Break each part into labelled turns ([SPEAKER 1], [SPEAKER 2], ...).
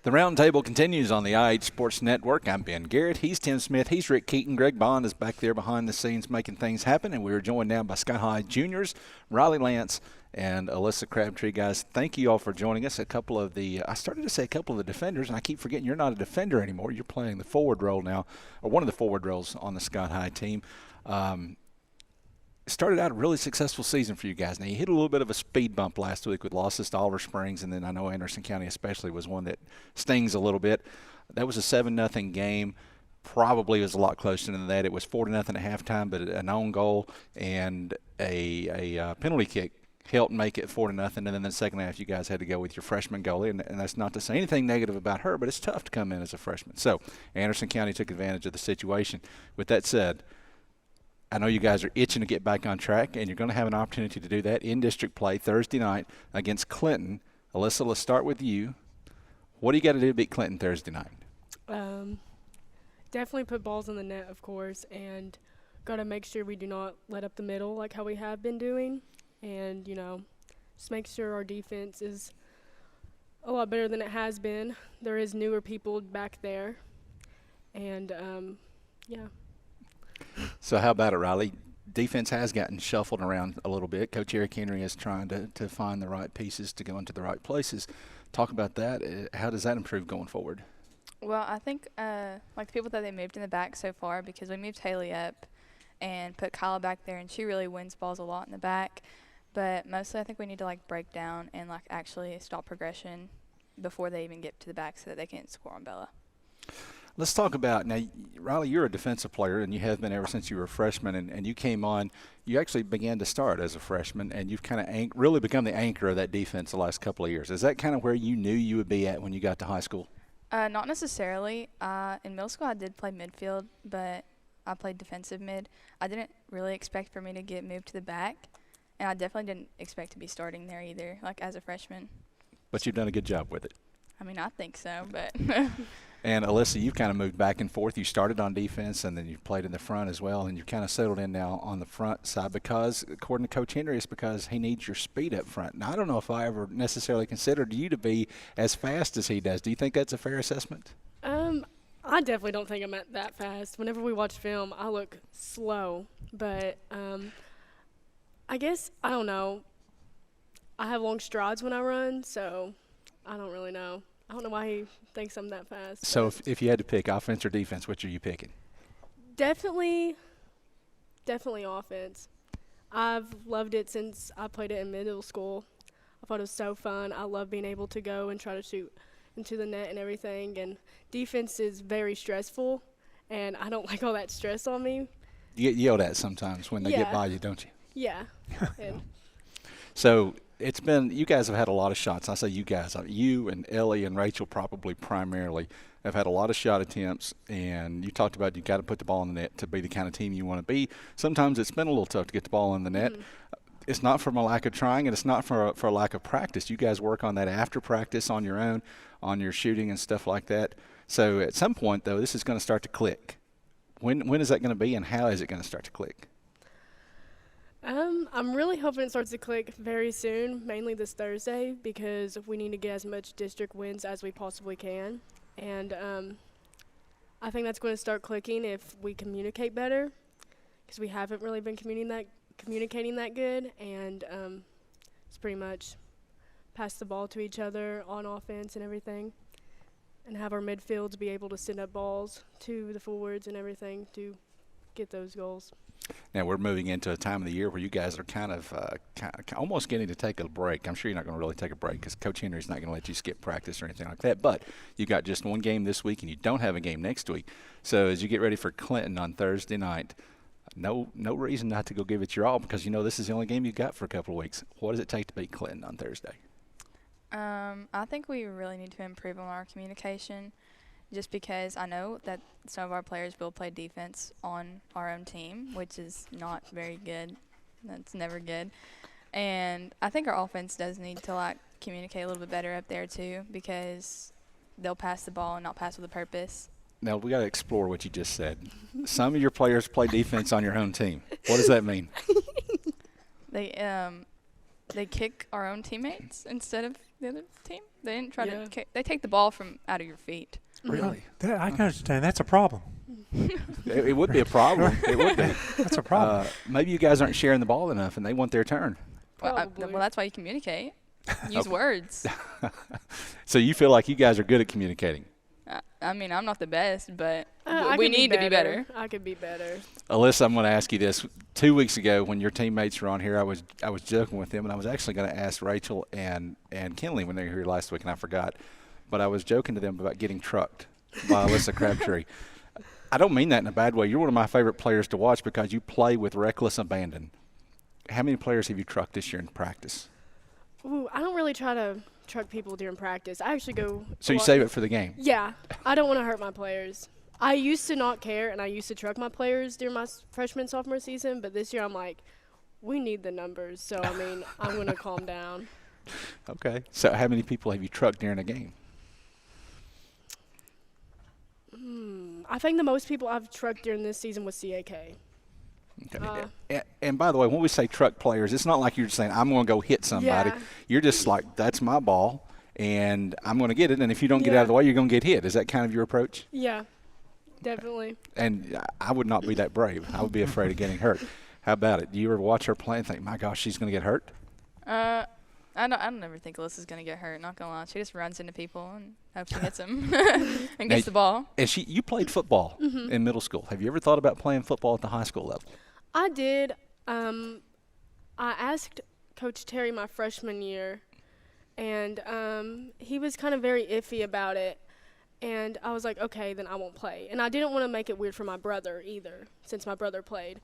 [SPEAKER 1] The roundtable continues on the IH Sports Network. I'm Ben Garrett. He's Tim Smith. He's Rick Keaton. Greg Bond is back there behind the scenes making things happen. And we are joined now by Sky High Juniors, Riley Lantz and Alyssa Crabtree. Guys, thank you all for joining us. I started to say a couple of the defenders, and I keep forgetting you're not a defender anymore. You're playing the forward role now, or one of the forward roles on the Sky High team. Started out a really successful season for you guys. Now, you hit a little bit of a speed bump last week with losses to Oliver Springs, and then I know Anderson County especially was one that stings a little bit. That was a 7-0 game. Probably was a lot closer than that. It was 4-0 at halftime, but an own goal and a penalty kick helped make it 4-0. And then in the second half, you guys had to go with your freshman goalie, and that's not to say anything negative about her, but it's tough to come in as a freshman. So Anderson County took advantage of the situation. With that said, I know you guys are itching to get back on track, and you're going to have an opportunity to do that in district play Thursday night against Clinton. Alyssa, let's start with you. What do you got to do to beat Clinton Thursday night?
[SPEAKER 2] Definitely put balls in the net, of course, and got to make sure we do not let up the middle like how we have been doing. And, just make sure our defense is a lot better than it has been. There is newer people back there. And, yeah.
[SPEAKER 1] So how about it, Riley? Defense has gotten shuffled around a little bit. Coach Eric Henry is trying to find the right pieces to go into the right places. Talk about that. How does that improve going forward?
[SPEAKER 3] Well, I think like the people that they moved in the back so far, because we moved Haley up and put Kyla back there, and she really wins balls a lot in the back. But mostly I think we need to break down and actually stop progression before they even get to the back so that they can score on Bella.
[SPEAKER 1] Let's talk about, now, Riley, you're a defensive player, and you have been ever since you were a freshman, and you came on. You actually began to start as a freshman, and you've kind of really become the anchor of that defense the last couple of years. Is that kind of where you knew you would be at when you got to high school?
[SPEAKER 3] Not necessarily. In middle school I did play midfield, but I played defensive mid. I didn't really expect for me to get moved to the back, and I definitely didn't expect to be starting there either, as a freshman.
[SPEAKER 1] But you've done a good job with it.
[SPEAKER 3] I mean, I think so, but –
[SPEAKER 1] And, Alyssa, you've kind of moved back and forth. You started on defense, and then you played in the front as well, and you've kind of settled in now on the front side because, according to Coach Henry, it's because he needs your speed up front. Now, I don't know if I ever necessarily considered you to be as fast as he does. Do you think that's a fair assessment?
[SPEAKER 2] I definitely don't think I'm that fast. Whenever we watch film, I look slow. But I guess, I don't know. I have long strides when I run, so I don't really know. I don't know why he thinks I'm that fast.
[SPEAKER 1] So if you had to pick offense or defense, which are you picking?
[SPEAKER 2] Definitely offense. I've loved it since I played it in middle school. I thought it was so fun. I love being able to go and try to shoot into the net and everything. And defense is very stressful, and I don't like all that stress on me.
[SPEAKER 1] You get yelled at sometimes when they get by you, don't you?
[SPEAKER 2] Yeah.
[SPEAKER 1] So it's been, you guys have had a lot of shots. I say you guys, you and Ellie and Rachel probably primarily have had a lot of shot attempts, and you talked about you got to put the ball in the net to be the kind of team you want to be. Sometimes it's been a little tough to get the ball in the net. It's not from a lack of trying, and it's not for a lack of practice. You guys work on that after practice on your own, on your shooting and stuff like that. So at some point, though, this is going to start to click. When is that going to be, and how is it going to start to click?
[SPEAKER 2] I'm really hoping it starts to click very soon, mainly this Thursday, because we need to get as much district wins as we possibly can. And I think that's going to start clicking if we communicate better, because we haven't really been communicating that good. And it's pretty much pass the ball to each other on offense and everything, and have our midfields be able to send up balls to the forwards and everything to get those goals.
[SPEAKER 1] Now we're moving into a time of the year where you guys are kind of almost getting to take a break. I'm sure you're not going to really take a break because Coach Henry's not going to let you skip practice or anything like that. But you got just one game this week, and you don't have a game next week. So as you get ready for Clinton on Thursday night, no reason not to go give it your all, because you know this is the only game you got for a couple of weeks. What does it take to beat Clinton on Thursday?
[SPEAKER 3] I think we really need to improve on our communication, just because I know that some of our players will play defense on our own team, which is not very good. That's never good. And I think our offense does need to communicate a little bit better up there too, because they'll pass the ball and not pass with a purpose.
[SPEAKER 1] Now we got to explore what you just said. Some of your players play defense on your own team. What does that mean?
[SPEAKER 3] They they kick our own teammates instead of the other team. They didn't try
[SPEAKER 2] Yeah.
[SPEAKER 3] to kick. They take the ball from out of your feet.
[SPEAKER 1] Really?
[SPEAKER 4] I can understand. That's a problem.
[SPEAKER 1] It would be a problem. It would be.
[SPEAKER 4] That's a problem.
[SPEAKER 1] Maybe you guys aren't sharing the ball enough, and they want their turn.
[SPEAKER 2] Probably.
[SPEAKER 3] Well, that's why you communicate. Use words.
[SPEAKER 1] So you feel like you guys are good at communicating.
[SPEAKER 3] I mean, I'm not the best, but
[SPEAKER 2] I
[SPEAKER 3] we
[SPEAKER 2] could
[SPEAKER 3] need to be better.
[SPEAKER 2] I could be better.
[SPEAKER 1] Alyssa, I'm going to ask you this. 2 weeks ago, when your teammates were on here, I was joking with them, and I was actually going to ask Rachel and Kinley when they were here last week, and I forgot. But I was joking to them about getting trucked by Alyssa Crabtree. I don't mean that in a bad way. You're one of my favorite players to watch because you play with reckless abandon. How many players have you trucked this year in practice?
[SPEAKER 2] Ooh, I don't really try to truck people during practice. I actually go.
[SPEAKER 1] So you save it for the game?
[SPEAKER 2] Yeah, I don't want to hurt my players. I used to not care, and I used to truck my players during my freshman, sophomore season, but this year I'm like, we need the numbers, so, I mean, I'm going to calm down.
[SPEAKER 1] Okay. So how many people have you trucked during a game?
[SPEAKER 2] I think the most people I've trucked during this season was CAK.
[SPEAKER 1] Okay. And by the way, when we say truck players, it's not like you're just saying, I'm going to go hit somebody.
[SPEAKER 2] Yeah.
[SPEAKER 1] You're just like, that's my ball, and I'm going to get it, and if you don't get out of the way, you're going to get hit. Is that kind of your approach?
[SPEAKER 2] Yeah, definitely.
[SPEAKER 1] And I would not be that brave. I would be afraid of getting hurt. How about it? Do you ever watch her play and think, my gosh, she's going to get hurt?
[SPEAKER 3] I don't ever think Alyssa's gonna get hurt. Not gonna lie, she just runs into people and hopes she hits them and gets the ball.
[SPEAKER 1] And you played football in middle school. Have you ever thought about playing football at the high school level?
[SPEAKER 2] I did. I asked Coach Terry my freshman year, and he was kind of very iffy about it. And I was like, okay, then I won't play. And I didn't want to make it weird for my brother either, since my brother played.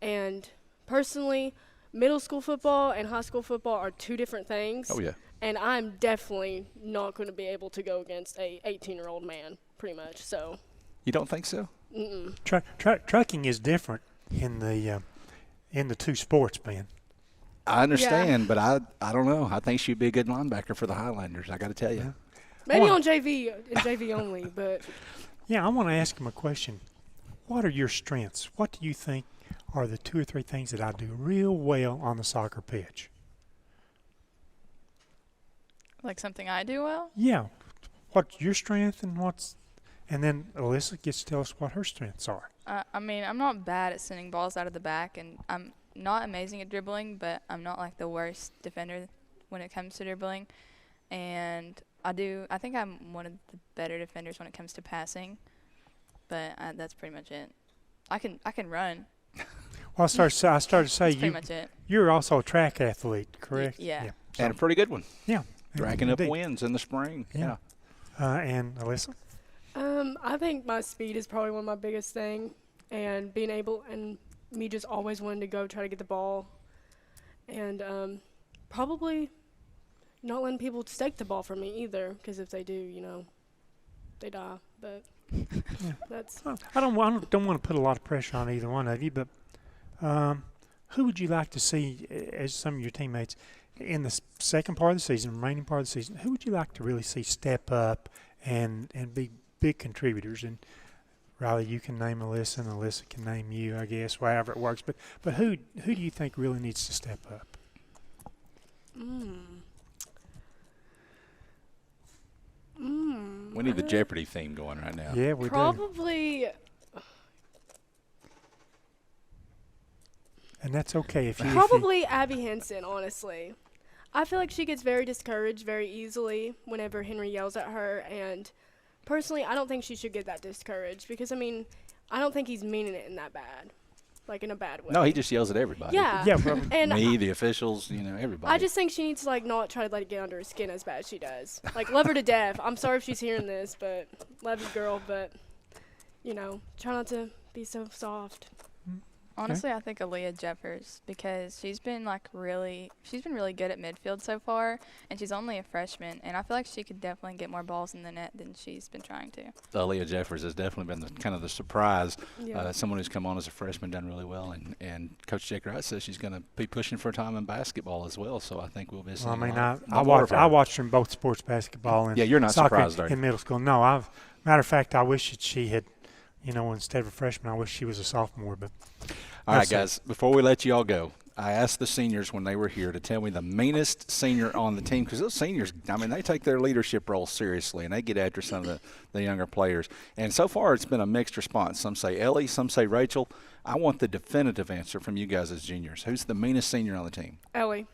[SPEAKER 2] And personally, middle school football and high school football are two different things.
[SPEAKER 1] Oh, yeah.
[SPEAKER 2] And I'm definitely not going to be able to go against a 18-year-old man, pretty much. So.
[SPEAKER 1] You don't think so?
[SPEAKER 2] Mm-mm.
[SPEAKER 4] Trucking is different in the two sports, man.
[SPEAKER 1] I understand, but I don't know. I think she'd be a good linebacker for the Highlanders, I got to tell you.
[SPEAKER 2] Maybe on JV and JV only, but.
[SPEAKER 4] Yeah, I want to ask him a question. What are your strengths? What do you think are the 2 or 3 things that I do real well on the soccer pitch?
[SPEAKER 3] Like something I do well?
[SPEAKER 4] Yeah. What's your strength and then Alyssa gets to tell us what her strengths are.
[SPEAKER 3] I mean, I'm not bad at sending balls out of the back, and I'm not amazing at dribbling, but I'm not like the worst defender when it comes to dribbling. And I think I'm one of the better defenders when it comes to passing, but that's pretty much it. I can run.
[SPEAKER 4] Well, I started to say
[SPEAKER 3] That's pretty much it.
[SPEAKER 4] you're also a track athlete, correct?
[SPEAKER 3] Yeah.
[SPEAKER 1] And a pretty good one.
[SPEAKER 4] Yeah.
[SPEAKER 1] Racking up
[SPEAKER 4] Indeed.
[SPEAKER 1] wins in the spring.
[SPEAKER 4] Yeah. And Alyssa?
[SPEAKER 2] I think my speed is probably one of my biggest thing, and being able and me just always wanting to go try to get the ball, and probably not letting people stake the ball from me either, because if they do, they die. But that's.
[SPEAKER 4] I don't want to put a lot of pressure on either one of you, but who would you like to see as some of your teammates in the second part of the season, remaining part of the season? Who would you like to really see step up and be big contributors? And Riley, you can name Alyssa, and Alyssa can name you, I guess, however it works. But who do you think really needs to step up?
[SPEAKER 1] We need the Jeopardy theme going right now.
[SPEAKER 4] Yeah, we do.
[SPEAKER 2] Probably.
[SPEAKER 4] And that's okay if you
[SPEAKER 2] Probably Abby Henson, honestly. I feel like she gets very discouraged very easily whenever Henry yells at her, and personally, I don't think she should get that discouraged because, I mean, I don't think he's meaning it in that bad, like in a bad way.
[SPEAKER 1] No, he just yells at everybody.
[SPEAKER 2] Yeah. And
[SPEAKER 1] Me, the officials, everybody.
[SPEAKER 2] I just think she needs to, like, not try to let it get under her skin as bad as she does. Like, love her to death. I'm sorry if she's hearing this, but love you, girl, but, try not to be so soft.
[SPEAKER 3] Honestly, I think Aaliyah Jeffers, because she's been really good at midfield so far, and she's only a freshman, and I feel like she could definitely get more balls in the net than she's been trying to.
[SPEAKER 1] Aaliyah Jeffers has definitely been kind of the surprise.
[SPEAKER 2] Yeah.
[SPEAKER 1] Someone who's come on as a freshman, done really well, and Coach Jake Wright says she's going to be pushing for a time in basketball as well. So I think we'll be seeing.
[SPEAKER 4] I watched her in both sports, basketball and
[SPEAKER 1] you're not
[SPEAKER 4] soccer
[SPEAKER 1] surprised, are you?
[SPEAKER 4] in middle school. No, matter of fact, I wish that she had, instead of a freshman, I wish she was a sophomore. But
[SPEAKER 1] all right, guys, before we let you all go, I asked the seniors when they were here to tell me the meanest senior on the team, because those seniors, I mean, they take their leadership role seriously, and they get after some of the younger players. And so far it's been a mixed response. Some say Ellie, some say Rachel. I want the definitive answer from you guys as juniors. Who's the meanest senior on the team?
[SPEAKER 2] Ellie.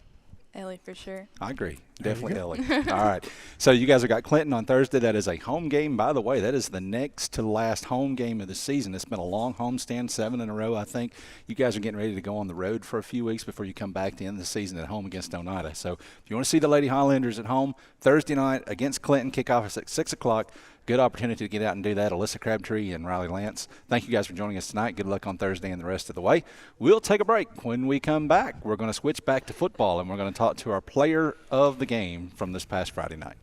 [SPEAKER 3] Ellie for sure.
[SPEAKER 1] I agree.
[SPEAKER 4] There you
[SPEAKER 1] Definitely
[SPEAKER 4] go.
[SPEAKER 1] Ellie. All right. So you guys have got Clinton on Thursday. That is a home game. By the way, that is the next to last home game of the season. It's been a long homestand, 7 in a row, I think. You guys are getting ready to go on the road for a few weeks before you come back to end the season at home against Oneida. So if you want to see the Lady Highlanders at home, Thursday night against Clinton, kickoff at 6 o'clock. Good opportunity to get out and do that. Alyssa Crabtree and Riley Lantz. Thank you guys for joining us tonight. Good luck on Thursday and the rest of the way. We'll take a break. When we come back, we're going to switch back to football, and we're going to talk to our player of the game from this past Friday night.